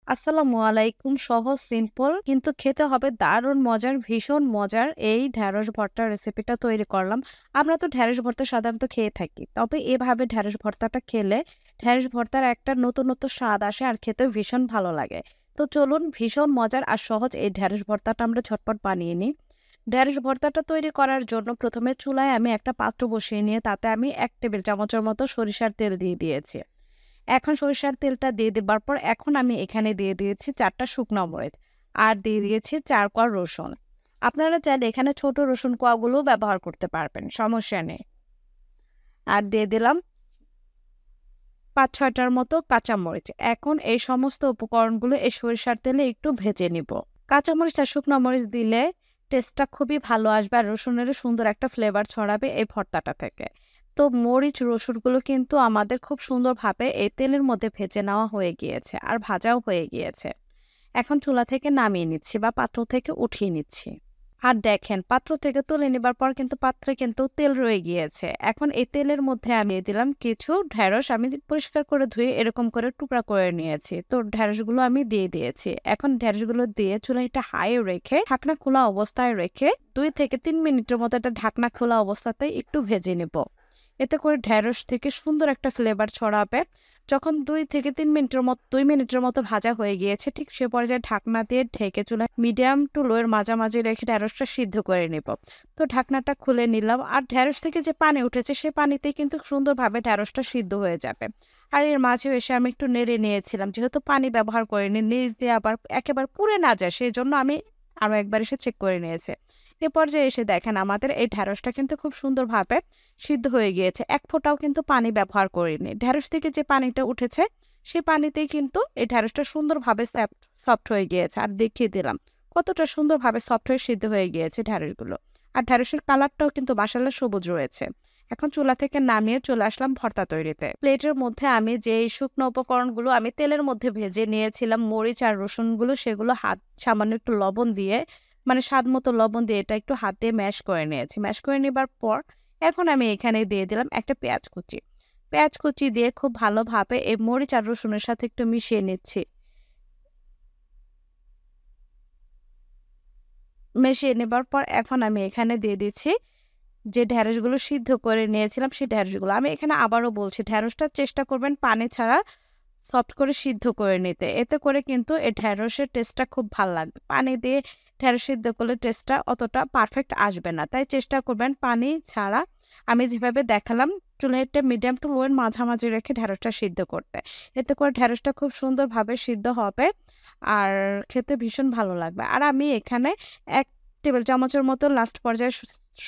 আসসালামু আলাইকুম। সহজ সিম্পল কিন্তু খেতে হবে দারুণ মজার, ভীষণ মজার এই ঢেঁড়স ভর্তার রেসিপিটা তৈরি করলাম। আমরা তো ঢেঁড়স ভর্তা সাধারণত খেয়ে থাকি। তবে এভাবে ঢেঁড়স ভর্তাটা খেলে ঢেঁড়স ভর্তার একটা নতুনত্ব স্বাদ আসে আর খেতেও ভীষণ ভালো লাগে। তো চলুন ভীষণ মজার আর সহজ এই ঢেঁড়স ভর্তাটা আমরা ঝটপট বানিয়ে নিই। ঢেঁড়স ভর্তাটা তৈরি করার জন্য প্রথমে চুলায় আমি একটা পাত্র বসিয়ে নিয়ে তাতে আমি ১ টেবিল চামচের মতো সরিষার তেল দিয়ে দিয়েছি। এখন সরিষার তেলটা দিয়ে দেবার পর এখন আমি এখানে দিয়ে দিয়েছি ৪টা শুকনো মরিচ আর দিয়ে দিয়েছি ৪ কোয়া রসুন। আপনারা চাইলে এখানে ছোট রসুন কোয়াগুলোও ব্যবহার করতে পারবেন, সমস্যা নেই। আর দিয়ে দিলাম ৫-৬টার মতো কাঁচামরিচ। এখন এই সমস্ত উপকরণগুলো এই সরিষার তেলে একটু ভেজে নিব। কাঁচামরিচ আর শুকনো মরিচ দিলে টেস্টটা খুবই ভালো আসবে আর রসুনেরও সুন্দর একটা ফ্লেভার ছড়াবে এই ভর্তাটা থেকে। তো মরিচ রসুনগুলো কিন্তু আমাদের খুব সুন্দরভাবে এই তেলের মধ্যে ভেজে নেওয়া হয়ে গিয়েছে আর ভাজাও হয়ে গিয়েছে। এখন চুলা থেকে নামিয়ে নিচ্ছি বা পাত্র থেকে উঠিয়ে নিচ্ছি। আর দেখেন পাত্র থেকে তুলে নেবার পর কিন্তু পাত্রে কিন্তু তেল রয়ে গিয়েছে। এখন এই তেলের মধ্যে আমি দিয়ে দিলাম কিছু ঢেঁড়স, আমি পরিষ্কার করে ধুয়ে এরকম করে টুকরা করে নিয়েছি। তো ঢেঁড়সগুলো আমি দিয়ে দিয়েছি। এখন ঢেঁড়সগুলো দিয়ে চুলাটা হাই রেখে ঢাকনা খোলা অবস্থায় রেখে ২ থেকে ৩ মিনিটের মতো একটা ঢাকনা খোলা অবস্থাতে একটু ভেজে নেব। এতে করে ঢেঁড়স থেকে সুন্দর একটা ফ্লেভার ছড়াবে। যখন ২ মিনিটের মতো ভাজা হয়ে গিয়েছে ঠিক সে পর্যায়ে ঢাকনা দিয়ে ঢেকে চুলায় মিডিয়াম টু লো এর মাঝামাঝি রেখে ঢেঁড়সটা সিদ্ধ করে নেব। তো ঢাকনাটা খুলে নিলাম আর ঢেঁড়স থেকে যে পানি উঠেছে সে পানিতেই কিন্তু সুন্দরভাবে ঢেঁড়সটা সিদ্ধ হয়ে যাবে। আর এর মাঝেও এসে আমি একটু নেড়ে নিয়েছিলাম, যেহেতু পানি ব্যবহার করিনি নিচ দিয়ে আবার একেবারে পুড়ে না যায় সেই জন্য আমি আরও একবার এসে চেক করে নিয়েছি। এ পর্যায়ে এসে দেখেন আমাদের এই ঢেঁড়সটা কিন্তু খুব সুন্দরভাবে সিদ্ধ হয়ে গিয়েছে। এক ফোঁটাও কিন্তু পানি ব্যবহার করিনি। ঢেঁড়স থেকে যে পানিটা উঠেছে সেই পানিতেই কিন্তু এই ঢেঁড়সটা সুন্দরভাবে সফট হয়ে গিয়েছে। আর দেখিয়ে দিলাম কতটা সুন্দরভাবে সফট হয়ে সিদ্ধ হয়ে গিয়েছে ঢেঁড়সগুলো। আর ঢেঁড়সের কালারটাও কিন্তু মাশাআল্লাহ সবুজ রয়েছে। এখন চুলা থেকে নামিয়ে চলে আসলাম ভর্তা তৈরিতে। প্লেটের মধ্যে আমি যেই শুকনো উপকরণগুলো আমি তেলের মধ্যে ভেজে নিয়েছিলাম, মরিচ আর রসুনগুলো, সেগুলো হাত সামান্য একটু লবণ দিয়ে মানে স্বাদ মতো লবণ দিয়ে এটা একটু হাত দিয়ে ম্যাশ করে নিয়েছি। ম্যাশ করে নেবার পর এখন আমি এখানে দিয়ে দিলাম একটা পেঁয়াজ কুচি। পেঁয়াজ কুচি দিয়ে খুব ভালোভাবে এই মরিচ আর রসুনের সাথে একটু মিশিয়ে নিচ্ছি। মিশিয়ে নেবার পর এখন আমি এখানে দিয়ে দিচ্ছি যে ঢেঁড়সগুলো সিদ্ধ করে নিয়েছিলাম সেই ঢেঁড়সগুলো। আমি এখানে আবারও বলছি ঢেঁড়সটা চেষ্টা করবেন পানি ছাড়া সফট করে সিদ্ধ করে নিতে। এতে করে কিন্তু এই ঢেঁড়সের টেস্টটা খুব ভাল লাগবে। পানি দিয়ে ঢেঁড়স সিদ্ধ করলে টেস্টটা অতটা পারফেক্ট আসবে না। তাই চেষ্টা করবেন পানি ছাড়া আমি যেভাবে দেখালাম চুলাটা মিডিয়াম টু লো এর মাঝামাঝি রেখে ঢেঁড়সটা সিদ্ধ করতে। এতে করে ঢেঁড়সটা খুব সুন্দরভাবে সিদ্ধ হবে আর খেতে ভীষণ ভালো লাগবে। আর আমি এখানে ১ টেবিল চামচের মতো লাস্ট পর্যায়ে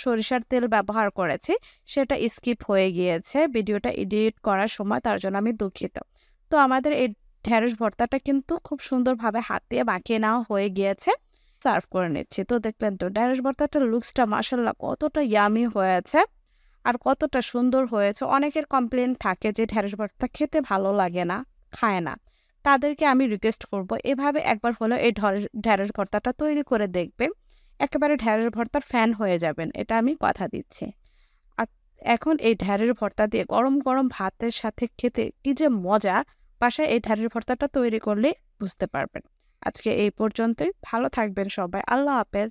সরিষার তেল ব্যবহার করেছি। সেটা স্কিপ হয়ে গিয়েছে ভিডিওটা এডিট করার সময়, তার জন্য আমি দুঃখিত। তো আমাদের এই ঢেঁড়স ভর্তাটা কিন্তু খুব সুন্দরভাবে হাত দিয়ে মাখিয়ে নেওয়া হয়ে গিয়েছে। সার্ভ করে নিচ্ছি। তো দেখলেন তো ঢেঁড়স ভর্তাটার লুকসটা মাশাআল্লাহ কতটা ইয়ামি হয়েছে আর কতটা সুন্দর হয়েছে। অনেকের কমপ্লেইন থাকে যে ঢেঁড়স ভর্তা খেতে ভালো লাগে না, খায় না। তাদেরকে আমি রিকোয়েস্ট করব এভাবে একবার হলেও এই ঢেঁড়স ভর্তাটা তৈরি করে দেখবেন। একেবারে ঢেঁড়স ভর্তার ফ্যান হয়ে যাবেন, এটা আমি কথা দিচ্ছি। আর এখন এই ঢেঁড়স ভর্তা দিয়ে গরম গরম ভাতের সাথে খেতে কি যে মজা, বাসায় এই ঢেঁড়স ভর্তাটা তৈরি করলে বুঝতে পারবেন। আজকে এই পর্যন্তই। ভালো থাকবেন সবাই। আল্লাহ হাফেজ।